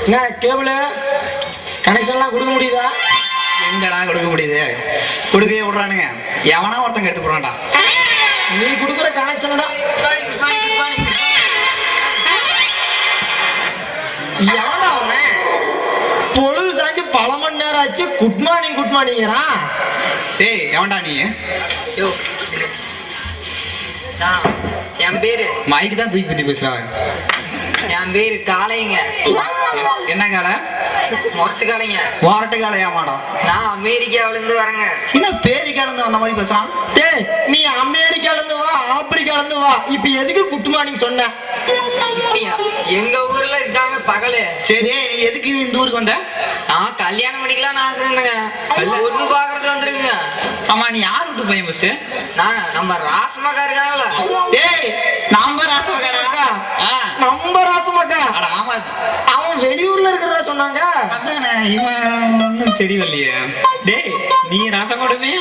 என்ன கேபிள் கனெக்ஷன்லாம் கொடுக்க முடியுதா? எங்கடா கொடுக்க முடியுது? கொடுக்கவே விடுறானுங்க. எவனா ஒருத்தங்க எடுத்து போறான்டா. நீ கொடுக்குற கனெக்ஷன் தான் எவனா அவன்? பொழுது சாஞ்சு பல மணி நேரம் ஆச்சு. குட் மார்னிங்கிறான். டேய் எவன்டா நீ? யோ என் பேரு மைக்கு தான் தூக்கி பத்தி பேசுறாங்க. என் பேரு காளைங்க. என்ன காலை? மொரட்டு காளைங்க. வாரட்டு காலையா மாடம்? நான் அமெரிக்காவில இருந்து வரேங்க. என்ன பேரிக்கால இருந்து வந்த மாதிரி பேசுறான்? டேய் நீ அமெரிக்கால இருந்து வா, ஆப்பிரிக்கால இருந்து வா, இப்ப எதுக்கு குட் மார்னிங் சொன்ன? எங்க ஊர்ல இதாங்க பகலு. சரி நீ எதுக்கு இந்த ஊருக்கு வந்த? நான் கல்யாணம் பண்ணிக்கலாம் நான் சொன்னேங்க. பொண்ணு பாக்குறது வந்துருக்குங்க. ஆமா நீ யார் விட்டு பையன் பஸ்? நான் நம்ம ராசமாக்கா இருக்காங்கல்ல. டேய் நம்ம ராசமக்காரா? நம்ம ராசமாக்கா? அட ஆமா அவன் வெளியூர்ல இருக்கிறதா சொன்னாங்க. அதானே இவன் ஒன்னும் தெரியலையே. டேய் நீ ராசமோடமே?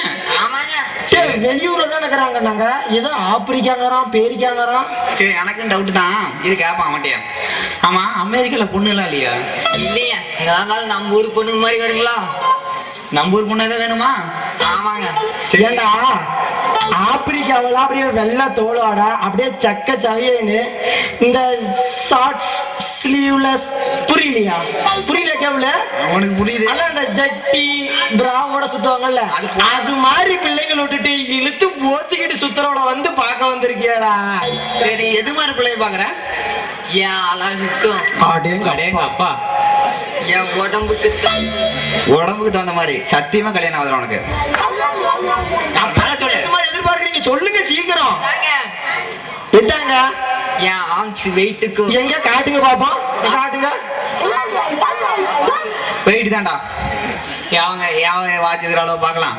ஆமாங்க. சரி வெளியூர்ல தான் இருக்கிறாங்க. நாங்க ஏதோ ஆப்பிரிக்காங்கிறான் பேரிக்காங்கிறான். சரி எனக்கும் டவுட் தான். இது கேட்பான் மாட்டியா? ஆமா அமெரிக்கால பொண்ணு எல்லாம் இல்லையா? இல்லையா இருந்தாலும் நம்ம ஊர் பொண்ணு மாதிரி வருங்களா? நம்ம ஊர் பொண்ணு எதாவது வேணுமா? ஆமாங்க. ஏண்டா ஆப்பிரிக்காவில் அப்படியே வெள்ளை தோலோட அப்படியே சக்க சவியன்னு இந்த ஷார்ட்ஸ் ஸ்லீவ்லெஸ் புரியலையா? புரியல கேவல? உனக்கு புரியுது. ஆனா இந்த ஜட்டி பிராவோட சுத்துவாங்கல்ல அது மாதிரி பிள்ளைகள் விட்டுட்டு இழுத்து போத்திக்கிட்டு சுத்துறவள வந்து பார்க்க வந்திருக்கியாடா? சரி எது மாதிரி பிள்ளைய பாக்குற? என் அழகுக்கும் அடேங்க அப்பா என் உடம்புக்கு தகுந்த மாதிரி சத்தியமா கல்யாணம் ஆகுது உனக்கு. எதிர்பார்க்கறீங்க சொல்லுங்க சீக்கிரம். எந்தாங்க என் ஆம்ஸ் வெயிட்டுக்கும் எங்க காட்டுங்க பாப்போம். காட்டுங்க. வெயிட் தான்டா. அவங்க வாட்சதுல அளவு பார்க்கலாம்.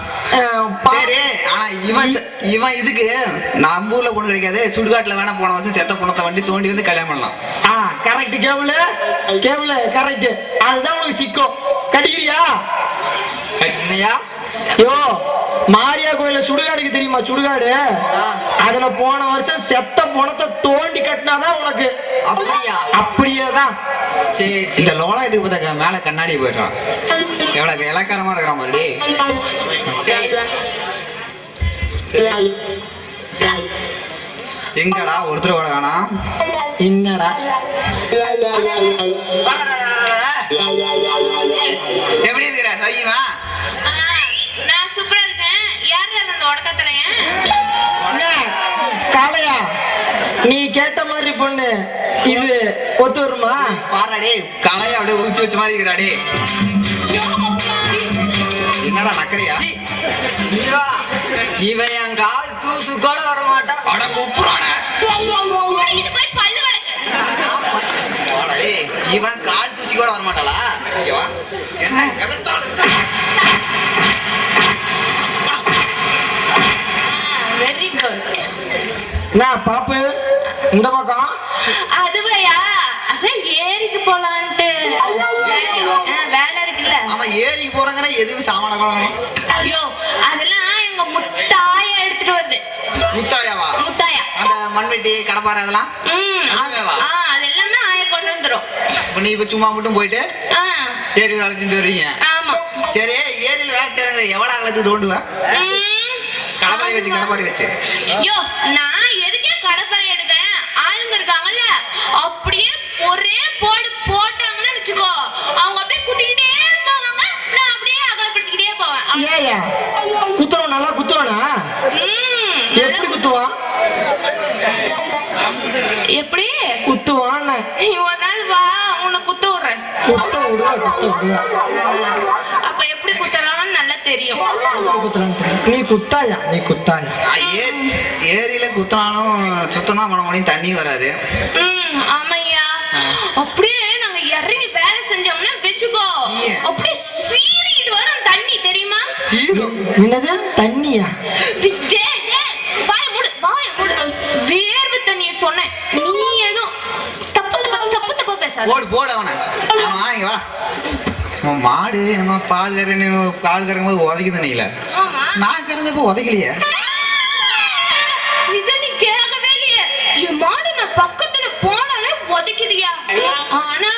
சரி ஆனா இவன் இதுக்கு நம்ம ஊர்ல பொண்ணு கிடைக்காது. சுடுகாட்டுல வேணா போன வருஷம் செத்த பொண்ணத்தை வண்டி தோண்டி வந்து கல்யாணம் பண்ணலாம். கரெக்ட் கேவல கரெக்ட். அதுதான் உனக்கு சிக்கும். கடிக்கிறியா? என்னையா? யோ மாரியா கோயில சுடுகாடுக்கு தெரியுமா? சுடுகாடு அதுல போன வருஷம் செத்த பணத்தை தோண்டி கட்டினாதான் உனக்கு. அப்படியா? அப்படியேதான். சரி இந்த லோலா இதுக்கு பார்த்தா மேல கண்ணாடி போயிடுறான். எவ்வளவு இலக்காரமா இருக்கிற மாதிரி. எங்கடா ஒருத்தர் கூட காணா? என்னடா எப்படி இருக்கிற சகிமா? நான் சூப்பரா இருக்கேன். யாரா வந்து உடக்கத்தலைங்க? காளையா நீ கேட்ட மாதிரி பொண்ணு இது ஒத்து வருமா? பாருடே கலையா அப்படியே உரிச்சு வச்ச மாதிரி இருக்கிறாடே. என்னடா நக்கறியா? இவன் என் கால் தூசு கூட வர மாட்டான். அட கூப்பிடுறானே. போய் பல்லு வளர்க்க. இவன் கால் தூசி கூட வர மாட்டாளா? Very good. நான் பாப்பு இந்த பக்கம். அதுவையா? அதான் ஏரிக்கு போலான்ட்டு வேலை இருக்குல்ல. அவன் ஏரிக்கு போறாங்கன்னா எதுவும் சாமான குழம்பு. ஐயோ அதெல்லாம் எங்க முட்டாயா எடுத்துட்டு வருது. முத்தாயாவா? முத்தாயா அந்த மண்வெட்டி கடப்பாறை அதெல்லாம் அதெல்லாமே ஆய கொண்டு வந்துரும். நீ இப்ப சும்மா மட்டும் போயிட்டு ஏரியில் வேலை செஞ்சு வர்றீங்க. ஆமா. சரி ஏரியில் வேலை செய்யற எவ்வளவு அகலத்துக்கு தோண்டுவேன்? கடப்பாரி வச்சு. ஐயோ நான் எதுக்கே கடப்பாரி எடுக்கிறேன்? ஆளுங்க இருக்காங்கல்ல அப்படியே ஒரே போடு போட்டாங்கன்னு வச்சுக்கோ, அவங்க அப்படியே குத்திக்கிட்டே போவாங்க. நான் அப்படியே அகலப்படுத்திக்கிட்டே போவேன். ஏயா குத்துறோம் நல்லா குத்துவானா? எப்படி குத்துவான்? எப்படி குத்துவான்? ஒரு நாள் வா உன்னை குத்த விடுறேன். குத்த விடுவா. அப்ப எப்படி குத்துறான்னு நல்லா தெரியும். நீ குத்தாயா? ஏரியில குத்தினாலும் சுத்தம் தான் பண்ண முடியும், தண்ணி வராது. ஆமையா அப்படியே நாங்க இறங்கி வேலை செஞ்சோம்னா வச்சுக்கோ அப்படியே சீறிக்கிட்டு வரும் தண்ணி தெரியுமா? என்னது தண்ணியா? வாய மூடு. வேர்வை தண்ணிய சொன்னேன். நீ ஏதோ தப்பு பேசாத. போடு அவனை. ஆமா இங்க வா. மாடு நம்ம பால் கறக்கும் போது உதைக்குது நீல. நான் கறந்தப்போ உதைக்கலையே. இத நீ கேட்கவே இல்லையே. என் மாடு நான் பக்கத்துல போனாலே உதைக்குதியா? ஆனா